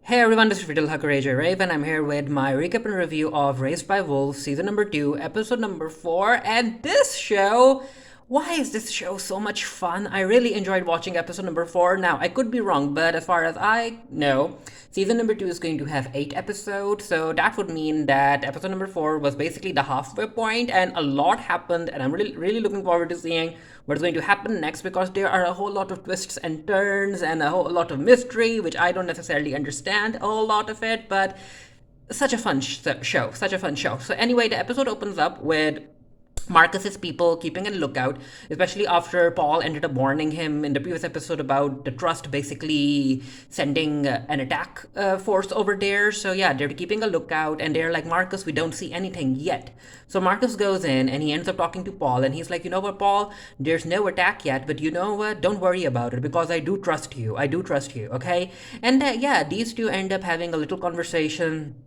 Hey everyone, this is Riddle Hakaraja Rave, and I'm here with my recap and review of Raised by Wolves, season number 2, episode number 4. And this show, why is this show so much fun? I really enjoyed watching episode number 4. Now, I could be wrong, but as far as I know, season number 2 is going to have 8 episodes, so that would mean that episode number 4 was basically the halfway point, and a lot happened, and I'm really looking forward to seeing what's going to happen next because there are a whole lot of twists and turns and a whole lot of mystery, which I don't necessarily understand a whole lot of it, but such a fun show, such a fun show. So anyway, the episode opens up with Marcus's people keeping a lookout, especially after Paul ended up warning him in the previous episode about the Trust basically sending an attack force over there. So yeah, they're keeping a lookout and they're like, Marcus, we don't see anything yet. So Marcus goes in and he ends up talking to Paul and he's like, you know what, Paul, there's no attack yet, but you know what, don't worry about it because I do trust you. I do trust you, okay? And yeah, these two end up having a little conversation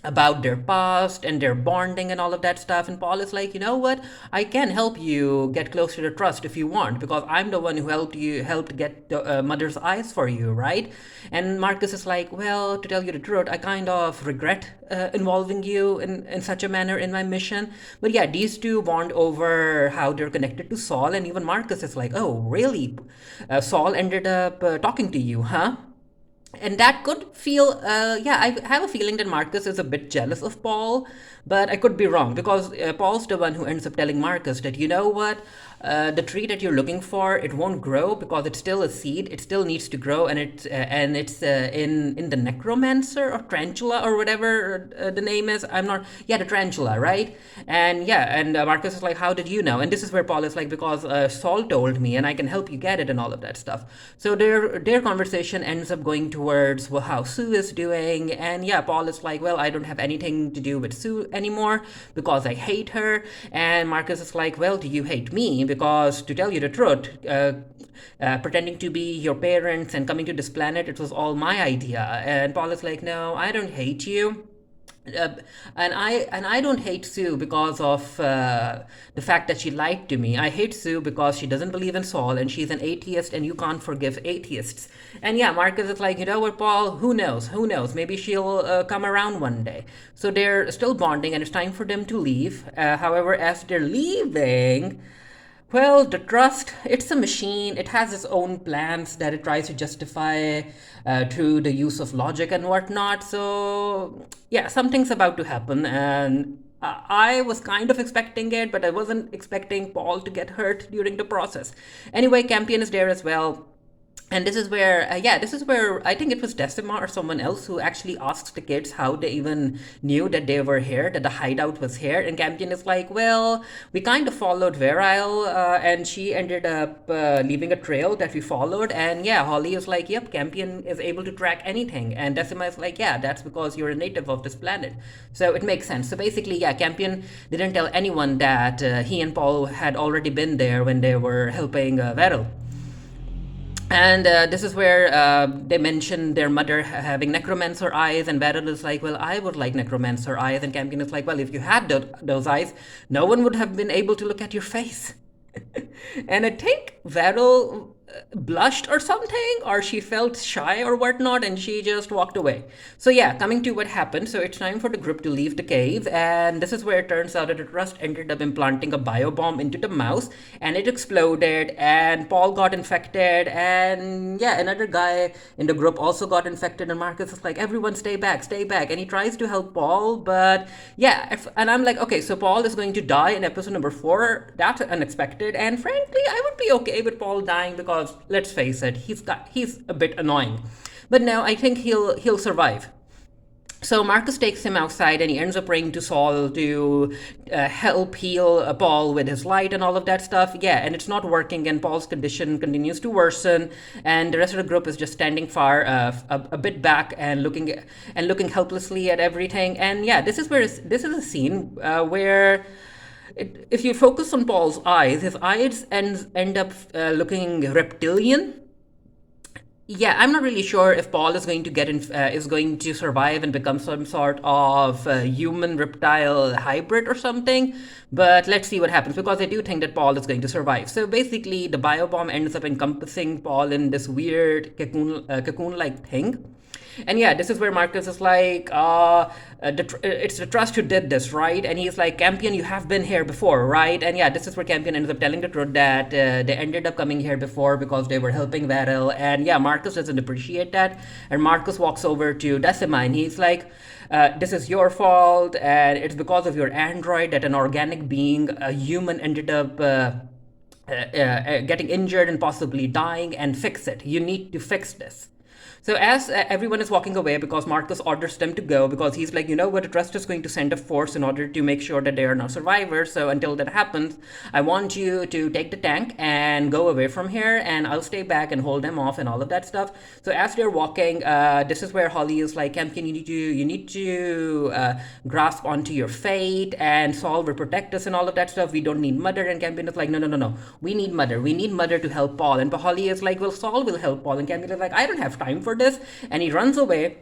about their past and their bonding and all of that stuff. And Paul is like, you know what? I can help you get close to the trust if you want, because I'm the one who helped get the mother's eyes for you, right? And Marcus is like, well, to tell you the truth, I kind of regret involving you in such a manner in my mission. But yeah, these two bond over how they're connected to Saul. And even Marcus is like, oh, really? Saul ended up talking to you, huh? And that could feel yeah, I have a feeling that Marcus is a bit jealous of Paul, but I could be wrong because Paul's the one who ends up telling Marcus that, you know what, the tree that you're looking for, it won't grow because it's still a seed, it still needs to grow, and it's in the necromancer or tarantula or whatever the name is. I'm not, yeah, the tarantula, right? And yeah, and Marcus is like, how did you know? And this is where Paul is like, because Saul told me and I can help you get it and all of that stuff. So their conversation ends up going towards, well, how Sue is doing. And yeah, Paul is like, well, I don't have anything to do with Sue anymore because I hate her. And Marcus is like, well, do you hate me? Because to tell you the truth, pretending to be your parents and coming to this planet, it was all my idea. And Paul is like, no, I don't hate you. Uh, and I don't hate Sue because of the fact that she lied to me. I hate Sue because she doesn't believe in Saul and she's an atheist and you can't forgive atheists. And yeah, Marcus is like, you know what, Paul? Who knows? Who knows? Maybe she'll come around one day. So they're still bonding and it's time for them to leave. However, as they're leaving, well, the trust, it's a machine. It has its own plans that it tries to justify through the use of logic and whatnot. So, yeah, something's about to happen. And I was kind of expecting it, but I wasn't expecting Paul to get hurt during the process. Anyway, Campion is there as well. And this is where I think it was Decima or someone else who actually asked the kids how they even knew that they were here, that the hideout was here. And Campion is like, well, we kind of followed Virile, and she ended up leaving a trail that we followed. And yeah, Holly is like, yep, Campion is able to track anything. And Decima is like, yeah, that's because you're a native of this planet. So it makes sense. So basically, yeah, Campion didn't tell anyone that he and Paul had already been there when they were helping Virile. And this is where they mention their mother having necromancer eyes, and Beryl is like, well, I would like necromancer eyes. And Campion is like, well, if you had those eyes, no one would have been able to look at your face. And I think Beryl blushed or something, or she felt shy or whatnot, and she just walked away. So yeah, coming to what happened. So it's time for the group to leave the cave, and this is where it turns out that the Trust ended up implanting a biobomb into the mouse, and it exploded, and Paul got infected, and yeah, another guy in the group also got infected, and Marcus is like, everyone stay back, and he tries to help Paul, but yeah, and I'm like, okay, so Paul is going to die in episode number 4. That's unexpected, and frankly, I would be okay with Paul dying because let's face it, he's a bit annoying. But no, I think he'll survive. So Marcus takes him outside and he ends up praying to Saul to help heal Paul with his light and all of that stuff. Yeah, and it's not working and Paul's condition continues to worsen and the rest of the group is just standing far a bit back and looking helplessly at everything. And yeah, this is a scene where if you focus on Paul's eyes, his eyes end up looking reptilian. Yeah, I'm not really sure if Paul is going to is going to survive and become some sort of human reptile hybrid or something. But let's see what happens because I do think that Paul is going to survive. So basically, the biobomb ends up encompassing Paul in this weird cocoon-like thing. And yeah, this is where Marcus is like, it's the trust who did this, right? And he's like, Campion, you have been here before, right? And yeah, this is where Campion ends up telling the truth that they ended up coming here before because they were helping Varel. And yeah, Marcus doesn't appreciate that. And Marcus walks over to Decima and he's like, this is your fault, and it's because of your android that an organic being, a human, ended up getting injured and possibly dying, and fix it. You need to fix this. So as everyone is walking away, because Marcus orders them to go, because he's like, you know what, the trust is going to send a force in order to make sure that they are no survivors. So until that happens, I want you to take the tank and go away from here, and I'll stay back and hold them off and all of that stuff. So as they're walking, this is where Holly is like, Campion, you need to grasp onto your fate, and Saul will protect us and all of that stuff. We don't need Mother. And Campion is like, no. We need Mother. We need Mother to help Paul. And Holly is like, well, Saul will help Paul. And Campion is like, I don't have time for this. And he runs away.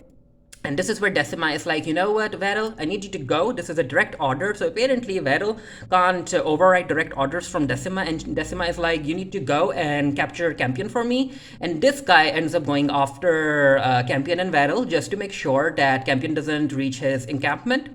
And this is where Decima is like, you know what, Varel, I need you to go. This is a direct order. So apparently Varel can't override direct orders from Decima. And Decima is like, you need to go and capture Campion for me. And this guy ends up going after Campion and Varel just to make sure that Campion doesn't reach his encampment.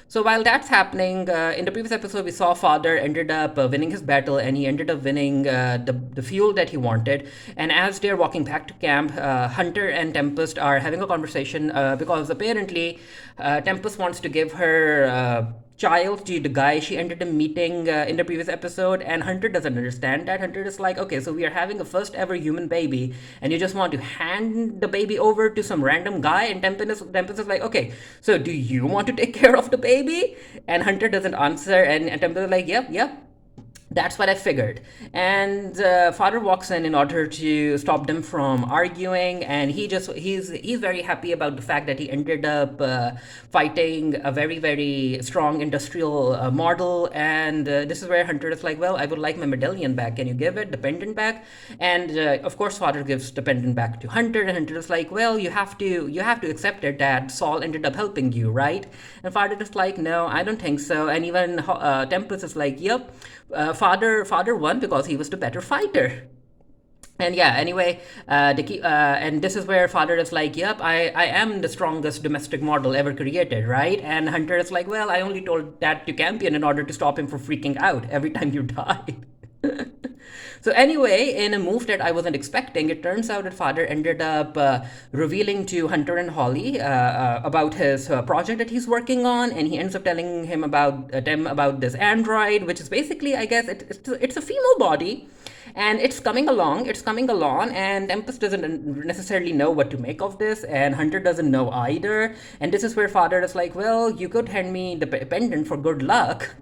So while that's happening, in the previous episode, we saw Father ended up winning his battle, and he ended up winning the fuel that he wanted. And as they're walking back to camp, Hunter and Tempest are having a conversation because apparently Tempest wants to give her child to the guy she ended up meeting in the previous episode, and Hunter doesn't understand that. Hunter is like, okay, so we are having a first ever human baby, and you just want to hand the baby over to some random guy. And Tempest is like, okay, so do you want to take care of the baby? And Hunter doesn't answer, and Tempest is like, yep. That's what I figured. And Father walks in order to stop them from arguing, and he's very happy about the fact that he ended up fighting a very, very strong industrial model. And this is where Hunter is like, well, I would like my medallion back. Can you give it, the pendant back? And of course, Father gives the pendant back to Hunter, and Hunter is like, well, you have to accept it that Saul ended up helping you, right? And Father is like, no, I don't think so. And even Tempest is like, yep. Father won because he was the better fighter. And yeah, anyway, and this is where Father is like, yep, I am the strongest domestic model ever created, right? And Hunter is like, well, I only told that to Campion in order to stop him from freaking out every time you die. So anyway, in a move that I wasn't expecting, it turns out that Father ended up revealing to Hunter and Holly about his project that he's working on, and he ends up telling him about them about this android, which is basically, I guess, it's a female body. And it's coming along, and Tempest doesn't necessarily know what to make of this, and Hunter doesn't know either. And this is where Father is like, well, you could hand me the pendant for good luck.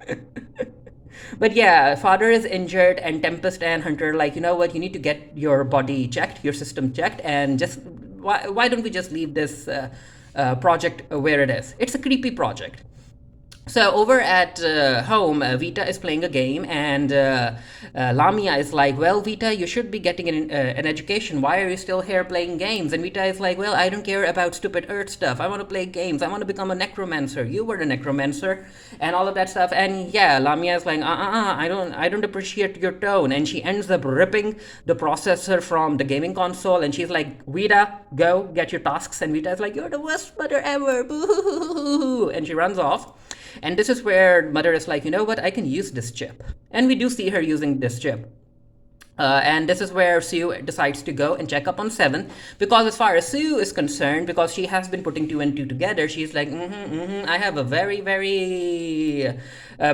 But yeah, Father is injured, and Tempest and Hunter are like, you know what, you need to get your body checked, your system checked, and just why don't we just leave this project where it is? It's a creepy project. So over at home, Vita is playing a game, and Lamia is like, well, Vita, you should be getting an education. Why are you still here playing games? And Vita is like, well, I don't care about stupid Earth stuff. I want to play games. I want to become a necromancer. You were a necromancer, and all of that stuff. And yeah, Lamia is like, I don't appreciate your tone. And she ends up ripping the processor from the gaming console, and she's like, Vita, go get your tasks. And Vita is like, you're the worst mother ever. Boo-hoo-hoo-hoo-hoo. And she runs off. And this is where Mother is like, you know what, I can use this chip. And we do see her using this chip. And this is where Sue decides to go and check up on Seven, because as far as Sue is concerned, because she has been putting two and two together, she's like, I have a very, very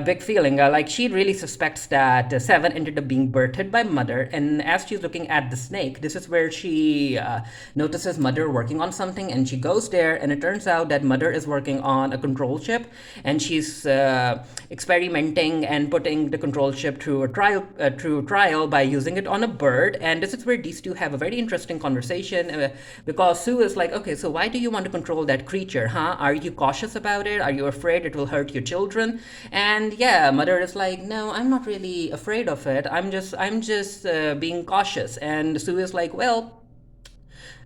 big feeling. Like, she really suspects that Seven ended up being birthed by Mother. And as she's looking at the snake, this is where she notices Mother working on something, and she goes there, and it turns out that Mother is working on a control chip, and she's experimenting and putting the control chip through a trial by using it on a bird. And this is where these two have a very interesting conversation, because Sue is like, okay, so why do you want to control that creature, huh? Are you cautious about it? Are you afraid it will hurt your children? And yeah, Mother is like, no, I'm not really afraid of it. I'm just being cautious. And Sue is like, well,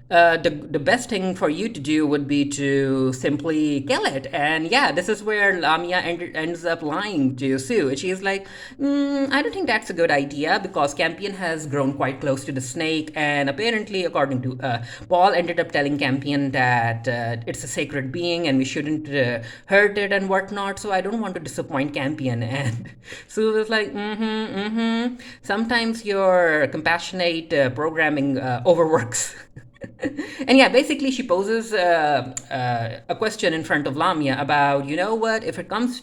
the best thing for you to do would be to simply kill it. And yeah, this is where Lamia ends up lying to Sue. She's like, I don't think that's a good idea because Campion has grown quite close to the snake, and apparently, according to Paul, ended up telling Campion that it's a sacred being and we shouldn't hurt it and whatnot. So I don't want to disappoint Campion. And Sue was like, Sometimes your compassionate programming overworks. And yeah, basically she poses a question in front of Lamia about, you know what, if it comes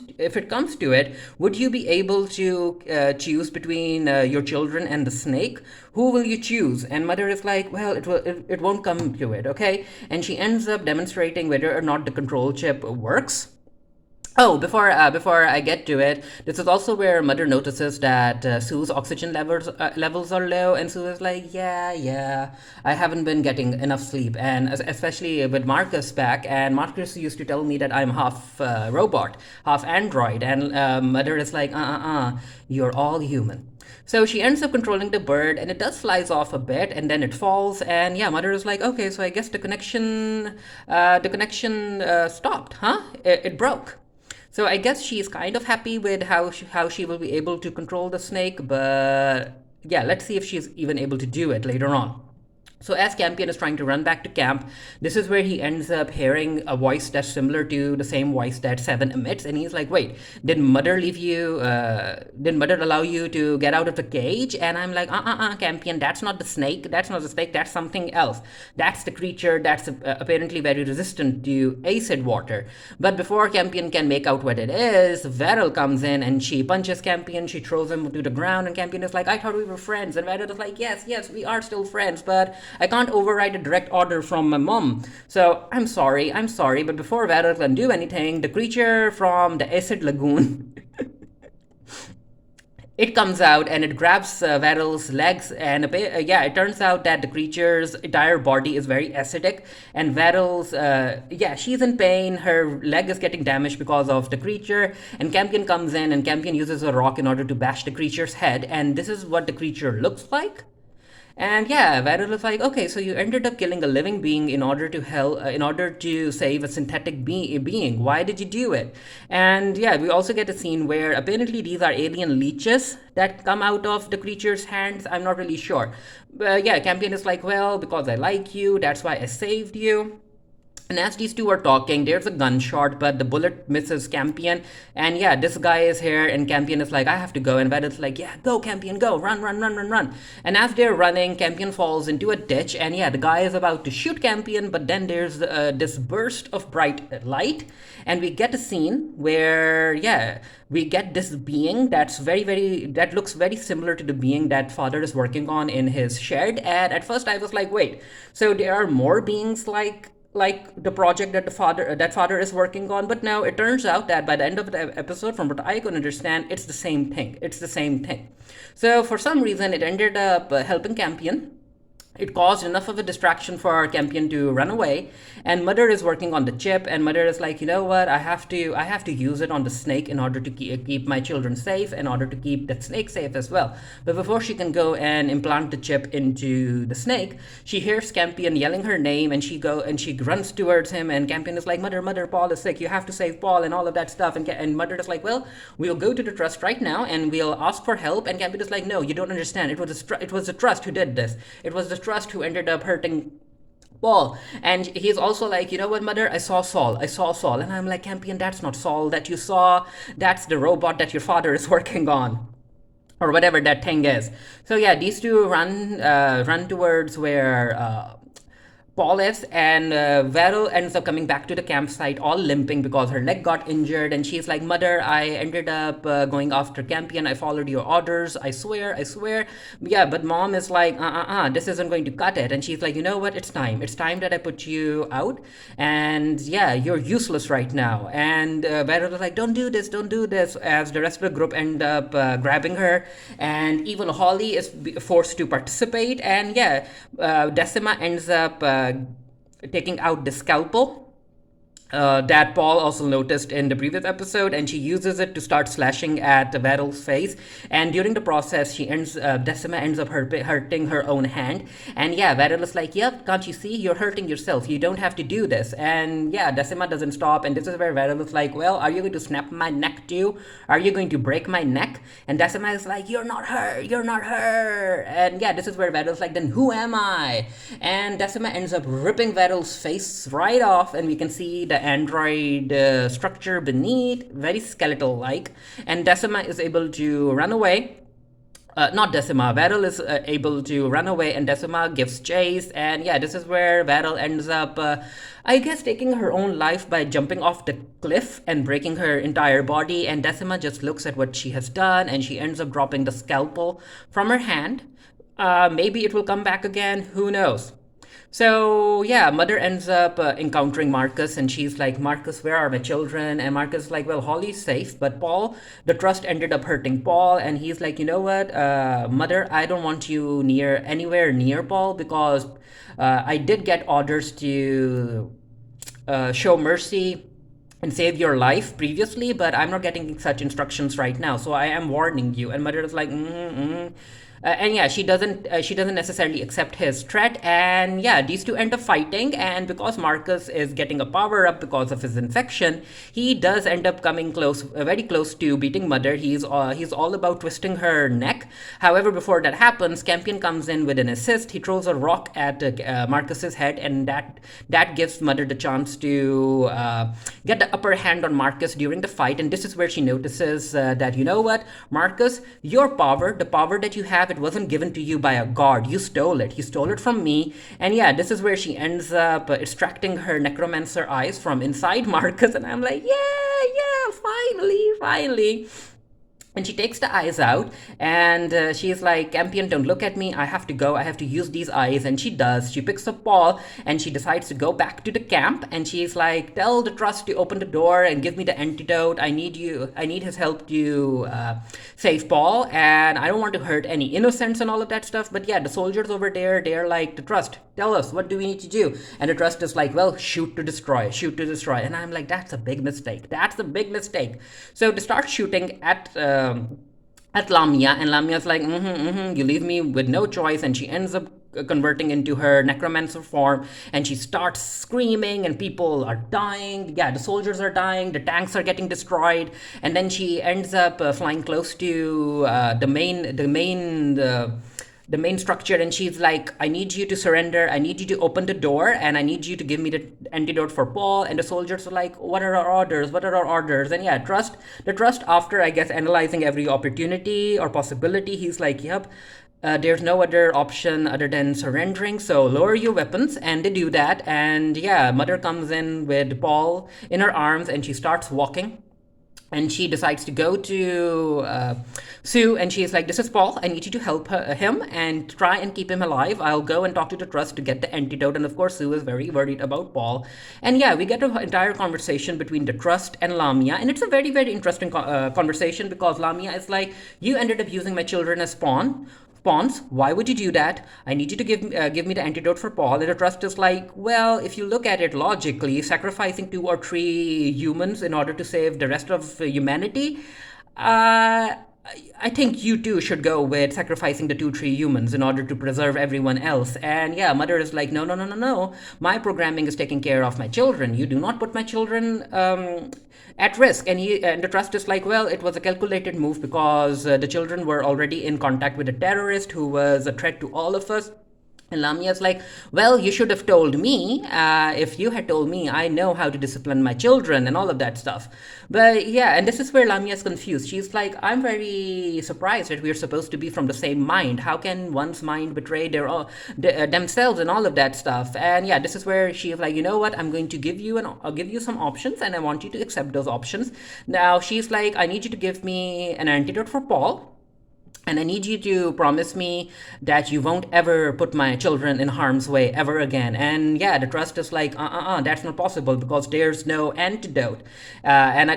to it, would you be able to choose between your children and the snake? Who will you choose? And Mother is like, well, it won't come to it, okay? And she ends up demonstrating whether or not the control chip works. Oh, before I get to it, this is also where Mother notices that Sue's oxygen levels are low, and Sue is like, yeah, I haven't been getting enough sleep, and especially with Marcus back, and Marcus used to tell me that I'm half robot, half android, and Mother is like, you're all human. So she ends up controlling the bird, and it does flies off a bit, and then it falls. And yeah, Mother is like, okay, so I guess the connection stopped, huh? It broke. So I guess she's kind of happy with how she will be able to control the snake, but yeah, let's see if she's even able to do it later on. So as Campion is trying to run back to camp, this is where he ends up hearing a voice that's similar to the same voice that Seven emits, and he's like, "Wait, did Mother leave you? Did Mother allow you to get out of the cage?" And I'm like, Campion, that's not the snake. That's not the snake. That's something else. That's the creature that's apparently very resistant to acid water." But before Campion can make out what it is, Varel comes in and she punches Campion. She throws him to the ground, and Campion is like, "I thought we were friends." And Varel is like, "Yes, we are still friends, but I can't override a direct order from my mom. So I'm sorry, but before Varel can do anything, the creature from the acid lagoon it comes out and it grabs Varel's legs, and yeah, it turns out that the creature's entire body is very acidic, and Varel's yeah, she's in pain. Her leg is getting damaged because of the creature, and Campion comes in, and Campion uses a rock in order to bash the creature's head, and this is what the creature looks like. And yeah, Varel is like, okay, so you ended up killing a living being in order to in order to save a synthetic being. Why did you do it? And yeah, we also get a scene where apparently these are alien leeches that come out of the creature's hands. I'm not really sure. Yeah, Campion is like, well, because I like you, that's why I saved you. And as these two are talking, there's a gunshot, but the bullet misses Campion. And yeah, this guy is here, and Campion is like, I have to go. And Varel's like, yeah, go, Campion, go. Run, run, run, run, run. And as they're running, Campion falls into a ditch. And yeah, the guy is about to shoot Campion, but then there's this burst of bright light. And we get a scene where, yeah, we get this being that looks very similar to the being that Father is working on in his shed. And at first I was like, wait, so there are more beings like the project that father is working on. But now it turns out that by the end of the episode, from what I can understand, it's the same thing. So for some reason it ended up helping Campion. It caused enough of a distraction for Campion to run away, and Mother is working on the chip, and Mother is like, you know what, I have to use it on the snake in order to keep my children safe, in order to keep the snake safe as well. But before she can go and implant the chip into the snake, she hears Campion yelling her name, and she runs towards him, and Campion is like, Mother, Paul is sick, you have to save Paul, and all of that stuff. And Mother is like, well, we'll go to the trust right now, and we'll ask for help. And Campion is like, no, you don't understand. It was the trust who did this. It was the trust who ended up hurting Paul. And he's also like, you know what, Mother, I saw Saul. And I'm like, Campion, that's not Saul that you saw. That's the robot that your father is working on, or whatever that thing is. So yeah, these two run towards where Paul is, and Varel ends up coming back to the campsite all limping because her leg got injured, and she's like, Mother, I ended up going after Campion. I followed your orders. I swear. Yeah, but Mom is like, this isn't going to cut it. And she's like, you know what? It's time. It's time that I put you out. And yeah, you're useless right now. And Varel is like, don't do this, as the rest of the group end up grabbing her. And even Holly is forced to participate. And yeah, Decima ends up taking out the scalpel, that Paul also noticed in the previous episode, and she uses it to start slashing at Varyl's face. And during the process, Decima ends up hurting her own hand. And yeah, Varyl is like, "Yep, can't you see? You're hurting yourself. You don't have to do this." And yeah, Decima doesn't stop. And this is where Varyl is like, "Well, are you going to snap my neck too? Are you going to break my neck?" And Decima is like, "You're not her. You're not her." And yeah, this is where Varyl's like, "Then who am I?" And Decima ends up ripping Varyl's face right off, and we can see the android structure beneath, very skeletal like. And Decima is able to run away. Not Decima, Varel is able to run away, and Decima gives chase. And yeah, this is where Varel ends up, I guess, taking her own life by jumping off the cliff and breaking her entire body. And Decima just looks at what she has done, and she ends up dropping the scalpel from her hand. Maybe it will come back again, who knows? So yeah, Mother ends up encountering Marcus, and she's like, "Marcus, where are my children?" And Marcus is like, "Well, Holly's safe, but Paul, the trust ended up hurting Paul." And he's like, "You know what, Mother, I don't want you anywhere near Paul, because I did get orders to show mercy and save your life previously, but I'm not getting such instructions right now. So I am warning you." And Mother is like, mm-hmm. And yeah, she doesn't necessarily accept his threat. And yeah, these two end up fighting. And because Marcus is getting a power up because of his infection, he does end up coming close, very close to beating Mother. He's all about twisting her neck. However, before that happens, Campion comes in with an assist. He throws a rock at Marcus's head, and that gives Mother the chance to get the upper hand on Marcus during the fight. And this is where she notices that, you know what, Marcus, your power, the power that you have, it wasn't given to you by a god. You stole it. You stole it from me. And yeah, this is where she ends up extracting her necromancer eyes from inside Marcus. And I'm like, yeah, finally. And she takes the eyes out, and she's like, "Campion, don't look at me. I have to go. I have to use these eyes." And she does. She picks up Paul, and she decides to go back to the camp. And she's like, "Tell the trust to open the door and give me the antidote. I need you. I need his help to save Paul. And I don't want to hurt any innocents and all of that stuff." But yeah, the soldiers over there, they're like, "The trust, tell us, what do we need to do?" And the trust is like, "Well, shoot to destroy, shoot to destroy." And I'm like, that's a big mistake. That's a big mistake. So they start shooting at Lamia, and Lamia's like, you leave me with no choice. And she ends up converting into her necromancer form, and she starts screaming, and people are dying. Yeah, the soldiers are dying, the tanks are getting destroyed. And then she ends up flying close to the main structure, and she's like, "I need you to surrender. I need you to open the door, and I need you to give me the antidote for Paul." And the soldiers are like, "What are our orders? What are our orders?" And yeah, the trust, after I guess analyzing every opportunity or possibility, he's like, "Yep, there's no other option other than surrendering, so lower your weapons." And they do that. And yeah, Mother comes in with Paul in her arms, and she starts walking, and she decides to go to Sue, and she's like, "This is Paul. I need you to help him and try and keep him alive. I'll go and talk to the trust to get the antidote." And of course, Sue is very worried about Paul. And yeah, we get an entire conversation between the trust and Lamia, and it's a very, very interesting conversation, because Lamia is like, "You ended up using my children as pawns. Why would you do that? I need you to give me the antidote for Paul." And the trust is like, "Well, if you look at it logically, sacrificing 2 or 3 humans in order to save the rest of humanity, uh, I think you too should go with sacrificing the 2, 3 humans in order to preserve everyone else." And yeah, Mother is like, "No. My programming is taking care of my children. You do not put my children at risk." And the trust is like, "Well, it was a calculated move, because the children were already in contact with a terrorist who was a threat to all of us." And Lamia's like, "Well, you should have told me. If you had told me, I know how to discipline my children," and all of that stuff. But yeah, and this is where Lamia's confused. She's like, "I'm very surprised that we're supposed to be from the same mind. How can one's mind betray themselves and all of that stuff?" And yeah, this is where she's like, "You know what? I'll give you some options, and I want you to accept those options." Now she's like, "I need you to give me an antidote for Paul. And I need you to promise me that you won't ever put my children in harm's way ever again." And yeah, the trust is like, that's not possible, because there's no antidote, and I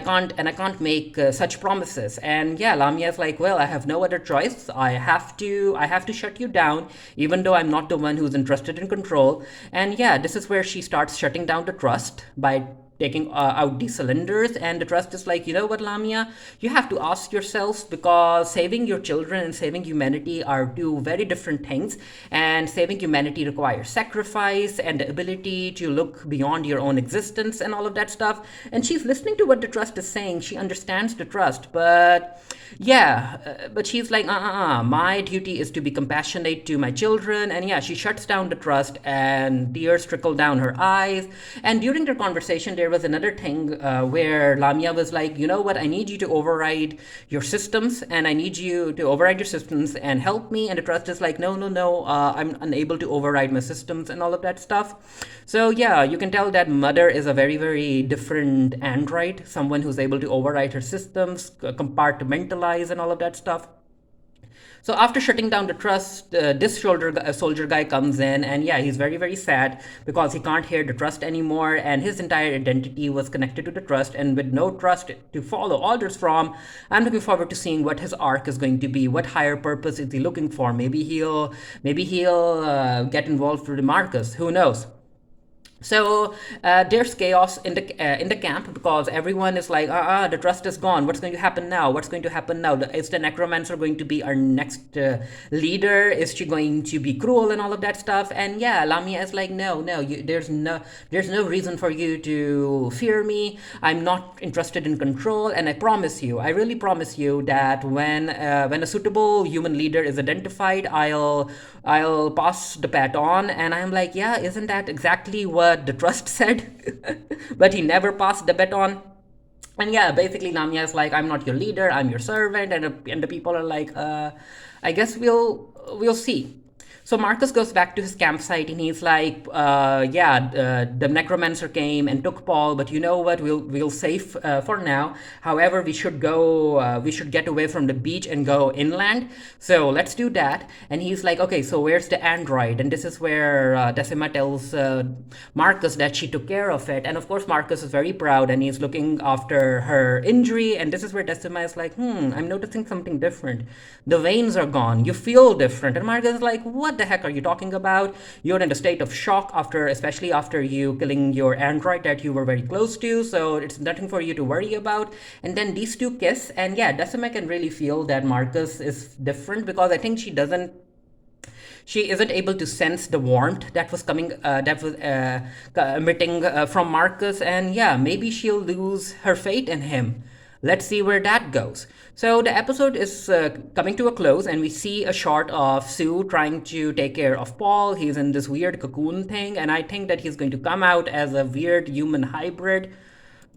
can't make such promises." And yeah, Lamia is like, "Well, I have no other choice. I have to shut you down, even though I'm not the one who's interested in control." And yeah, this is where she starts shutting down the trust by taking out these cylinders, and the trust is like, you know what, Lamia, you have to ask yourselves, because saving your children and saving humanity are two very different things, and saving humanity requires sacrifice and the ability to look beyond your own existence and all of that stuff. And she's listening to what the trust is saying. She understands the trust, but yeah, but she's like, my duty is to be compassionate to my children. And yeah, she shuts down the trust, and tears trickle down her eyes. And during their conversation, there was another thing where Lamia was like, you know what, I need you to override your systems, and I need you to override your systems and help me. And the trust is like, no, no, no, I'm unable to override my systems and all of that stuff. So yeah, you can tell that Mother is a very, very different android, someone who's able to override her systems, compartmentalize, and all of that stuff. So after shutting down the trust, this soldier guy comes in, and yeah, he's very, very sad because he can't hear the trust anymore, and his entire identity was connected to the trust. And with no trust to follow orders from, I'm looking forward to seeing what his arc is going to be. What higher purpose is he looking for? Maybe he'll get involved with Marcus. Who knows? So there's chaos in the camp, because everyone is like, the trust is gone. What's going to happen now? What's going to happen now? Is the necromancer going to be our next leader? Is she going to be cruel and all of that stuff? And yeah, Lamia is like, no, no, there's no reason for you to fear me. I'm not interested in control, and I promise you, I really promise you that when a suitable human leader is identified, I'll pass the bat on. And I'm like, yeah, isn't that exactly what the trust said? But he never passed the baton. And yeah, basically Lamia is like, I'm not your leader, I'm your servant. And the people are like, I guess we'll see. So Marcus goes back to his campsite, and he's like, the necromancer came and took Paul, but you know what? We'll save for now. However, we should get away from the beach and go inland. So let's do that. And he's like, okay, so where's the android? And this is where Decima tells Marcus that she took care of it. And of course, Marcus is very proud, and he's looking after her injury. And this is where Decima is like, I'm noticing something different. The veins are gone. You feel different. And Marcus is like, what the heck are you talking about? You're in a state of shock especially after you killing your android that you were very close to, so it's nothing for you to worry about. And then these two kiss, and yeah, Decima can really feel that Marcus is different, because I think she isn't able to sense the warmth that was emitting from Marcus. And yeah, maybe she'll lose her faith in him. Let's see where that goes. So the episode is coming to a close, and we see a shot of Sue trying to take care of Paul. He's in this weird cocoon thing, and I think that he's going to come out as a weird human hybrid.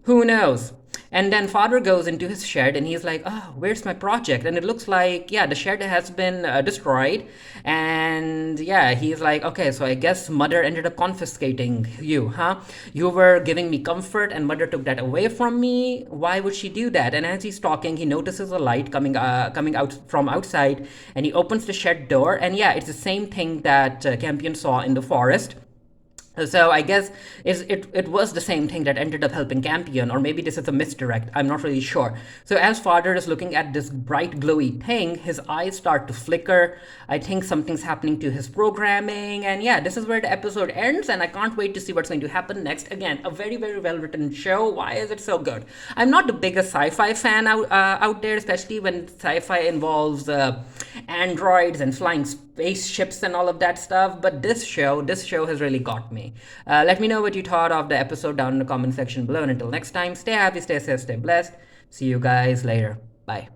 Who knows? And then father goes into his shed, and he's like, oh, where's my project? And it looks like, yeah, the shed has been destroyed. And yeah, he's like, okay, so I guess mother ended up confiscating you, huh? You were giving me comfort, and mother took that away from me. Why would she do that? And as he's talking, he notices a light coming out from outside, and he opens the shed door. And yeah, it's the same thing that Campion saw in the forest. So I guess it was the same thing that ended up helping Campion, or maybe this is a misdirect. I'm not really sure. So as father is looking at this bright glowy thing, his eyes start to flicker. I think something's happening to his programming, and yeah, this is where the episode ends, and I can't wait to see what's going to happen next. Again, a very, very well written show. Why is it so good? I'm not the biggest sci-fi fan out there, especially when sci-fi involves androids and flying spaceships and all of that stuff, but this show has really got me. Let me know what you thought of the episode down in the comment section below, and until next time, stay happy, stay safe, stay blessed. See you guys later. Bye.